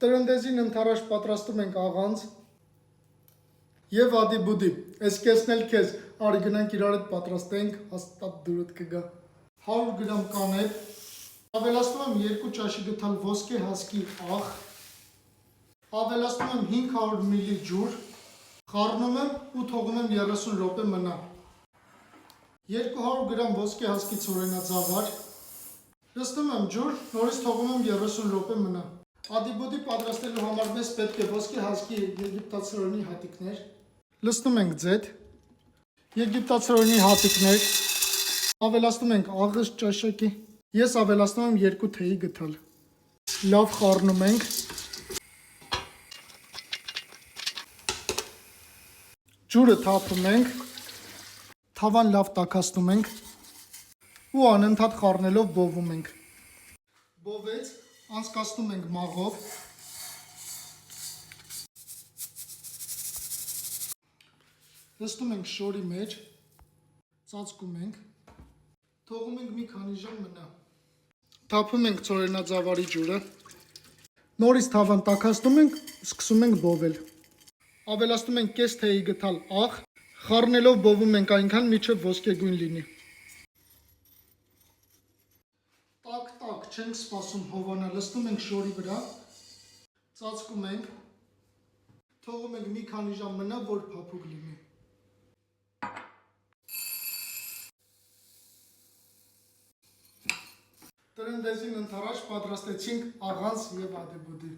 Տրնդեզին ընթարաշ պատրաստում ենք աղանց և ադի-բուդի, ես կեսնել կեզ, արի գնանք իրար հետ պատրաստենք, հաստատ դուրդ կգա։ 100 գրամ կանեփ, ավելացնում եմ 2 ճաշի գթալ ոսկե հասկի աղ, ավելացնում եմ 500 մլ ջուր, խառնում եմ ու թողնում եմ 30 րոպե մնա։ 200 գրամ ոսկե հասկի ցորենաձավար, լցնում եմ ջուր, նորից թողում եմ 30 րոպե մնա։ Ադի-բուդի պատրաստելու համար մեզ պետք է ոսկե հասկի եգիպտացորենի հատիկներ, լցնում ենք ձեթ, եգիպտացորենի հատիկներ, ավելացնում ենք աղը ճաշակի, ես ավելացնում եմ 2 թեյի գթալ, լավ խառնում ենք, ջուրը թափում ենք, թավան լավ տաքացնում ենք ու անընդհատ խառնելով բովում ենք։ Բովեց, անցկացնում ենք մաղով, լցնում ենք շորի մեջ, ծածկում ենք, թողում ենք մի քանի ժամ մնա։ Թափում ենք ցորենաձավարի ջուրը, նորից թավան տաքացնում ենք, սկսում ենք բովել։ Ավելացնում ենք կես թեյի գթալ աղ, խառնելով բովում ենք այնքան, մինչև ոսկեգույն լինի։ Տակ-տակ չենք սպասում հովանա, լցնում ենք շորի վրա, ծածկում ենք, թողում ենք մի քանի ժամ մնա, որ փափուկ լինի։ Տրնդեզին ընթարաշ պատրաստեցինք աղանց և ադի-բուդի։